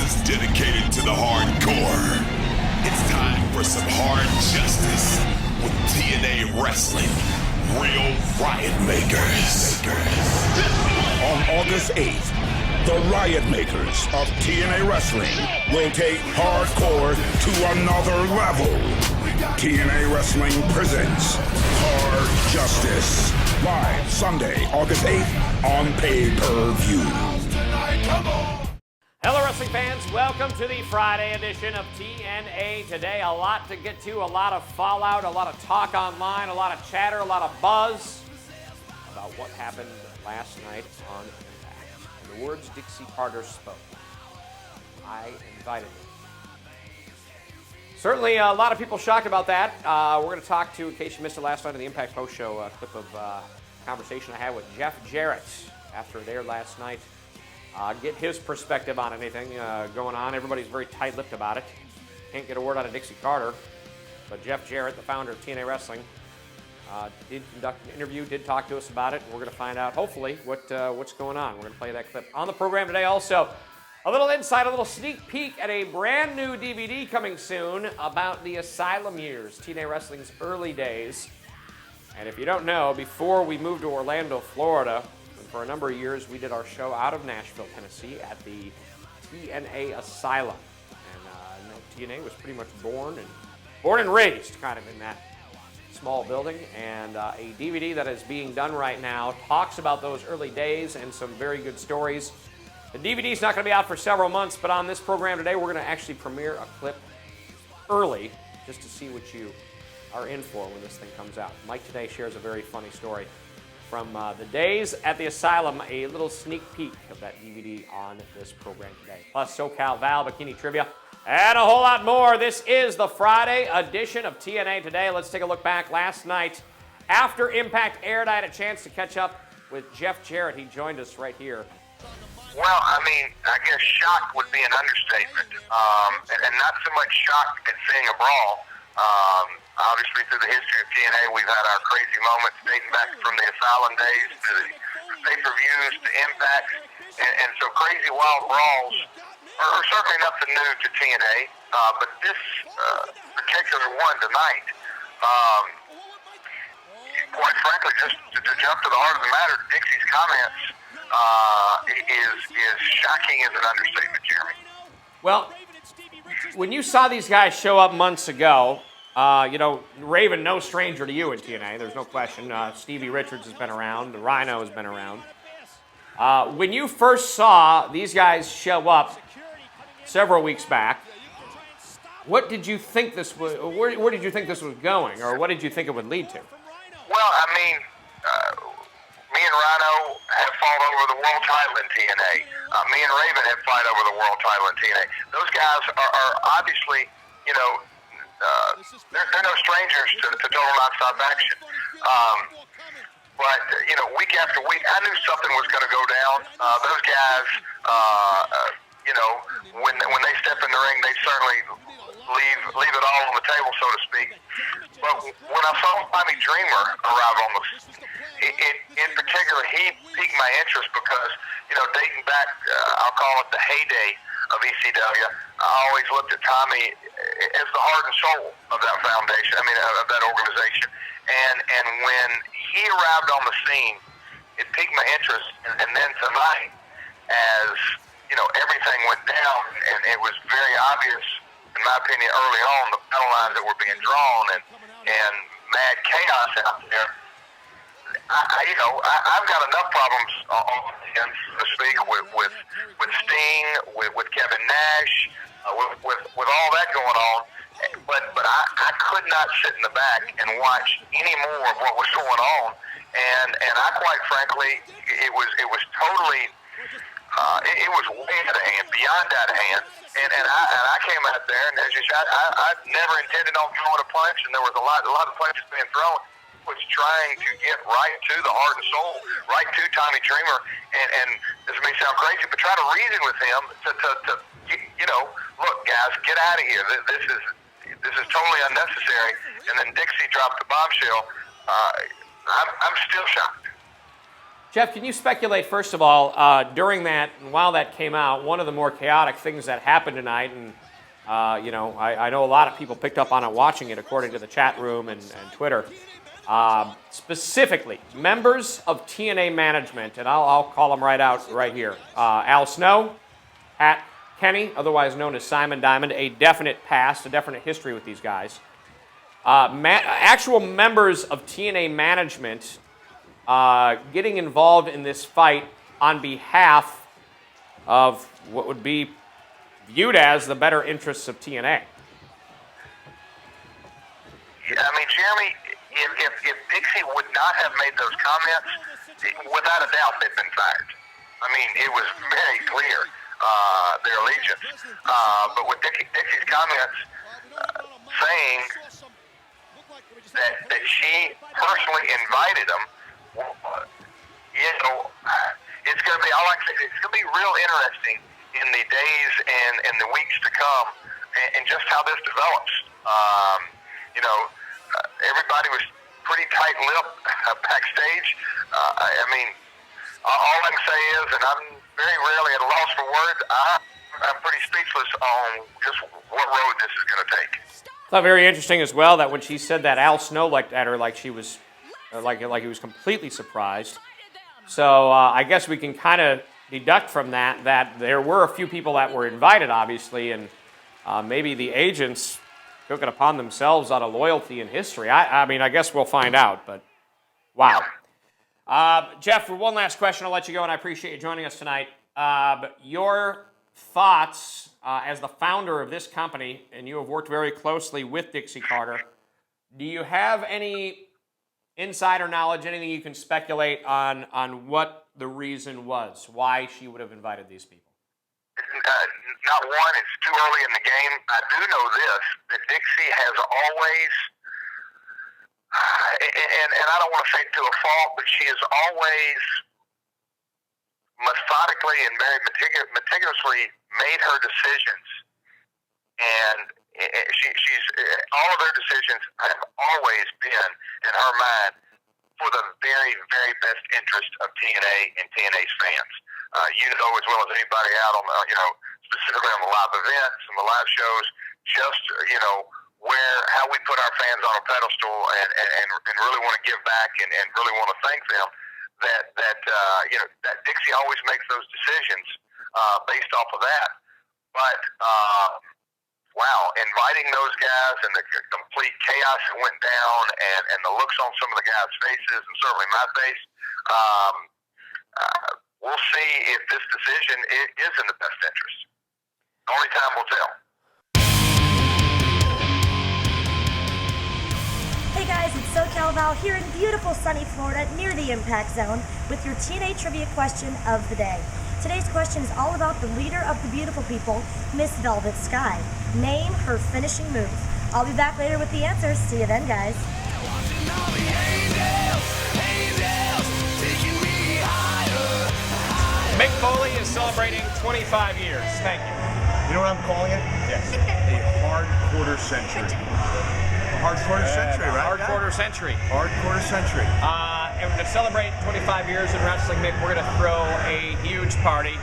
is dedicated to the hardcore. It's time for some hard justice with TNA Wrestling, Real Riot Makers. On August 8th, the Riot Makers of TNA Wrestling will take hardcore to another level. TNA Wrestling presents Hard Justice. Live Sunday, August 8th on pay-per-view. Hello, wrestling fans. Welcome to the Friday edition of TNA Today. A lot to get to, a lot of fallout, a lot of talk online, a lot of chatter, a lot of buzz about what happened last night on Impact. And the words Dixie Carter spoke. I invited him. Certainly a lot of people shocked about that. We're going to talk to, in case you missed it last night on the Impact Post Show, a clip of conversation I had with Jeff Jarrett after it aired last night. Get his perspective on anything going on. Everybody's very tight-lipped about it. Can't get a word out of Dixie Carter. But Jeff Jarrett, the founder of TNA Wrestling, did conduct an interview, did talk to us about it. We're going to find out, hopefully, what's going on. We're going to play that clip on the program today. Also, a little insight, a little sneak peek at a brand new DVD coming soon about the Asylum years, TNA Wrestling's early days. And if you don't know, before we moved to Orlando, Florida, and for a number of years we did our show out of Nashville, Tennessee at the TNA Asylum. And TNA was pretty much born and raised kind of in that small building. And a DVD that is being done right now talks about those early days and some very good stories. The DVD's not going to be out for several months, but on this program today, we're going to actually premiere a clip early just to see what you are in for when this thing comes out. Mike today shares a very funny story from the days at the Asylum, a little sneak peek of that DVD on this program today. Plus SoCal Val Bikini Trivia and a whole lot more. This is the Friday edition of TNA Today. Let's take a look back last night. After Impact aired, I had a chance to catch up with Jeff Jarrett. He joined us right here. Well, I mean, I guess shock would be an understatement, and not so much shock at seeing a brawl. Obviously, through the history of TNA, we've had our crazy moments dating back from the Asylum days to the pay-per-views to Impact, and so crazy wild brawls are certainly nothing new to TNA, but this particular one tonight, quite frankly, just to jump to the heart of the matter, Dixie's comments is shocking as an understatement, Jeremy. Well, when you saw these guys show up months ago, Raven, no stranger to you in TNA, there's no question. Stevie Richards has been around. The Rhino has been around. When you first saw these guys show up several weeks back, what did you think this was? Where did you think this was going, or what did you think it would lead to? Well, I mean, me and Rhino have fought over the world title in TNA. Me and Raven have fought over the world title in TNA. Those guys are obviously, they're no strangers to total nonstop action. But, week after week, I knew something was going to go down. Those guys, when they step in the ring, they certainly leave it all on the table, so to speak. But when I saw Tommy Dreamer arrive on the in particular, he piqued my interest because, dating back, I'll call it the heyday of ECW, I always looked at Tommy as the heart and soul of that foundation, of that organization. And when he arrived on the scene, it piqued my interest. And then tonight, as, everything went down, and it was very obvious, in my opinion, early on, the battle lines that were being drawn and mad chaos out there. I've got enough problems on hands, so to speak, with Sting, with Kevin Nash, with all that going on. But I could not sit in the back and watch any more of what was going on. And I quite frankly, it was totally. It was way out of hand, beyond out of hand, and I came out there, and as you said, I never intended on throwing a punch, and there was a lot of punches being thrown. Was trying to get right to the heart and soul, right to Tommy Dreamer, and this may sound crazy, but try to reason with him to look, guys, get out of here. This is totally unnecessary. And then Dixie dropped the bombshell. I'm still shocked. Jeff, can you speculate, first of all, during that, and while that came out, one of the more chaotic things that happened tonight, and I know a lot of people picked up on it watching it, according to the chat room and Twitter, specifically, members of TNA management, and I'll call them right here, Al Snow, Pat Kenny, otherwise known as Simon Diamond, a definite past, a definite history with these guys. Actual members of TNA management getting involved in this fight on behalf of what would be viewed as the better interests of TNA. I mean, Jeremy, if Dixie would not have made those comments, without a doubt they'd been fired. I mean, it was very clear, their allegiance. But with Dixie's comments saying that she personally invited them, it's going to be, it's going to be real interesting in the days and the weeks to come, and just how this develops. Everybody was pretty tight-lipped backstage. I mean, all I can say is, and I'm very rarely at a loss for words, I'm pretty speechless on just what road this is going to take. I thought very interesting as well that when she said that, Al Snow looked at her like she was, like he was completely surprised. So I guess we can kind of deduct from that there were a few people that were invited, obviously, and maybe the agents took it upon themselves out of loyalty and history. I mean, I guess we'll find out, but wow. Jeff, for one last question, I'll let you go, and I appreciate you joining us tonight. Your thoughts as the founder of this company, and you have worked very closely with Dixie Carter, do you have any insider knowledge, anything you can speculate on what the reason was, why she would have invited these people? Not one, it's too early in the game. I do know this, that Dixie has always, and I don't want to say to a fault, but she has always methodically and very meticulously made her decisions. And she's all of her decisions have always been, in her mind, for the very, very best interest of TNA and TNA's fans. You know as well as anybody out on, specifically on the live events and the live shows, just, how we put our fans on a pedestal and really want to give back and really want to thank them, that Dixie always makes those decisions based off of that. But, wow, inviting those guys and the complete chaos that went down and the looks on some of the guys' faces, and certainly my face, we'll see if this decision is in the best interest. Only time will tell. Hey guys, it's SoCal Val here in beautiful sunny Florida near the Impact Zone with your TNA Trivia question of the day. Today's question is all about the leader of the beautiful people, Miss Velvet Sky. Name her finishing move. I'll be back later with the answers. See you then, guys. Mick Foley is celebrating 25 years. Thank you. You know what I'm calling it? Yes. A hard quarter century. A hard quarter century, right? Hard quarter century. Hard quarter century. And to celebrate 25 years in wrestling, Mick, we're going to throw a huge party.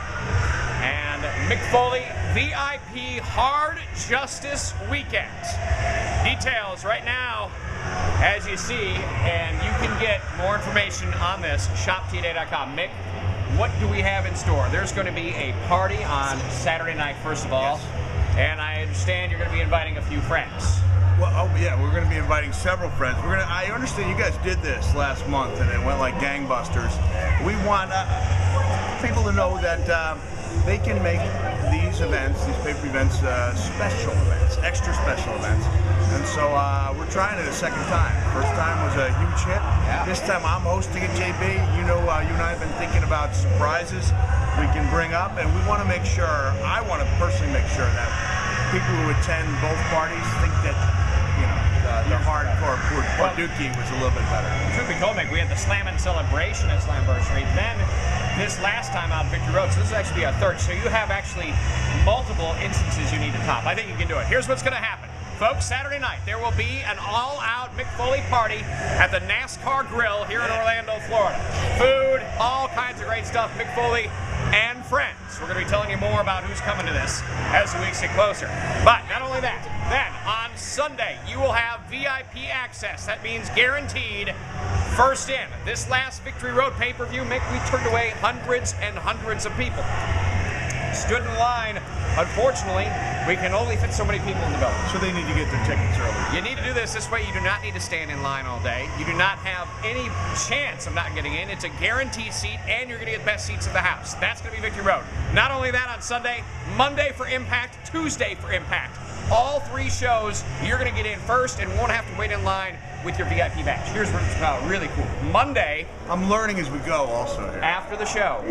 And Mick Foley, VIP Hard Justice Weekend. Details right now, as you see, and you can get more information on this, shoptna.com. Mick, what do we have in store? There's going to be a party on Saturday night, first of all, and I understand you're going to be inviting a few friends. Well, we're going to be inviting several friends. I understand you guys did this last month, and it went like gangbusters. We want people to know that they can make these events, these pay-per-view events, special events, extra special events. And so we're trying it a second time. First time was a huge hit. Yeah. This time I'm hosting it, JB. You know, you and I have been thinking about surprises we can bring up, and we want to make sure, I want to personally make sure that people who attend both parties think that, the hardcore Portuki was a little bit better. Truth be told, Mick, we had the Slammin' Celebration at Slammiversary. Then this last time out Victory Road, so this will actually be our third. So you have actually multiple instances you need to top. I think you can do it. Here's what's going to happen. Folks, Saturday night, there will be an all-out Mick Foley party at the NASCAR Grill here in Orlando, Florida. Food, all kinds of great stuff. Mick Foley and friends. We're going to be telling you more about who's coming to this as the weeks get closer. But not only that, then on Sunday, you will have VIP access. That means guaranteed first in. This last Victory Road pay-per-view, Mick, we turned away hundreds and hundreds of people. Stood in line. Unfortunately, we can only fit so many people in the building. So they need to get their tickets early. You need to do this way. You do not need to stand in line all day. You do not have any chance of not getting in. It's a guaranteed seat, and you're going to get best seats in the house. That's going to be Victory Road. Not only that, on Sunday, Monday for Impact, Tuesday for Impact. All 3 shows, you're going to get in first and won't have to wait in line with your VIP badge. Here's what's really cool. Monday. I'm learning as we go also here. After the show.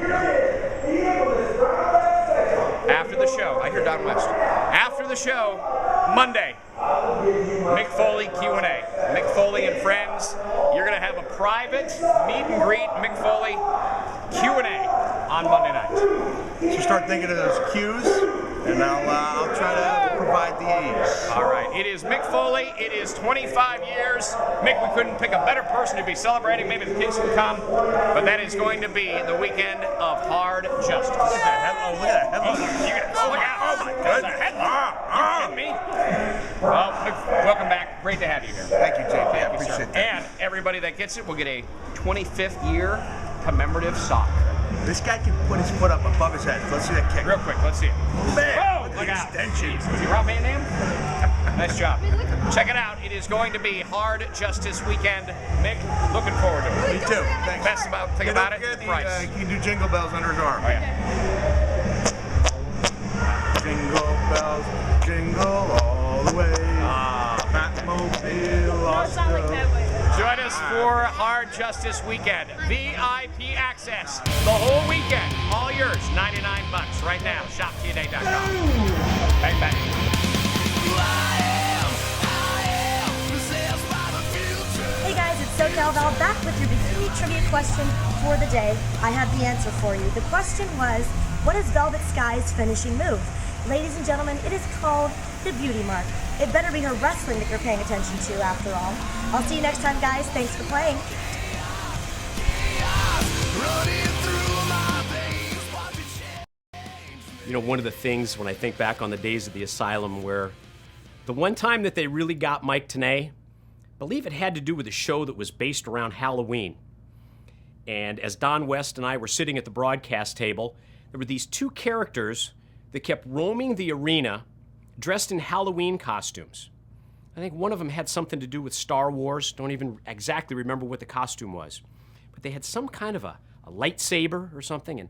After the show, I hear Don West. After the show, Monday, Mick Foley Q&A. Mick Foley and friends. You're going to have a private meet and greet Mick Foley Q&A on Monday night. So start thinking of those cues, and I'll try to provide the aids. All right. It is Mick Foley. It is 25 years. Mick, we couldn't pick a better person to be celebrating. Maybe the kids can come, but that is going to be the weekend of hard justice. Look at that headline. Look out. Oh, my God. You kidding me? Well, Mick, welcome back. Great to have you here. Thank you, JP. I Thank you, appreciate sir. that. And everybody that gets it will get a 25th year commemorative sock. This guy can put his foot up above his head. Let's see that kick. Real quick, let's see it. Man, Whoa, look look at out. the extension. Jeez, was he Rob Van Dam? Nice job. Check it out. It is going to be Hard Justice Weekend. Mick, looking forward to it. Me too. Thanks. Best thing about it is the price. He can do jingle bells under his arm. Oh, yeah. Jingle bells, jingle all the way. Batmobile lost Join us for Hard Justice Weekend. VIP access the whole weekend. All yours. $99 right now. ShopTNA.com. Bang, bang. Hey guys, it's SoCal Val back with your bikini trivia question for the day. I have the answer for you. The question was, what is Velvet Sky's finishing move? Ladies and gentlemen, it is called the beauty mark. It better be her wrestling that you're paying attention to after all. I'll see you next time, guys. Thanks for playing. You know, one of the things when I think back on the days of the asylum where the one time that they really got Mike Tenay, I believe it had to do with a show that was based around Halloween. And as Don West and I were sitting at the broadcast table, there were these 2 characters that kept roaming the arena dressed in Halloween costumes. I think one of them had something to do with Star Wars. Don't even exactly remember what the costume was. But they had some kind of a lightsaber or something. And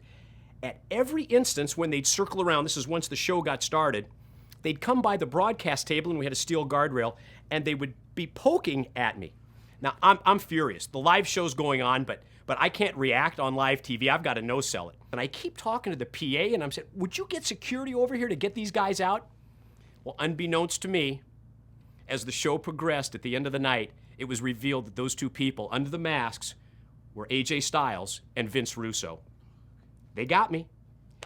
at every instance when they'd circle around, this is once the show got started, they'd come by the broadcast table and we had a steel guardrail, and they would be poking at me. Now, I'm furious. The live show's going on, but I can't react on live TV. I've got to no-sell it. And I keep talking to the PA, and I'm saying, would you get security over here to get these guys out? Well, unbeknownst to me, as the show progressed at the end of the night, it was revealed that those 2 people under the masks were AJ Styles and Vince Russo. They got me.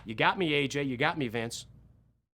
You got me, AJ. You got me, Vince.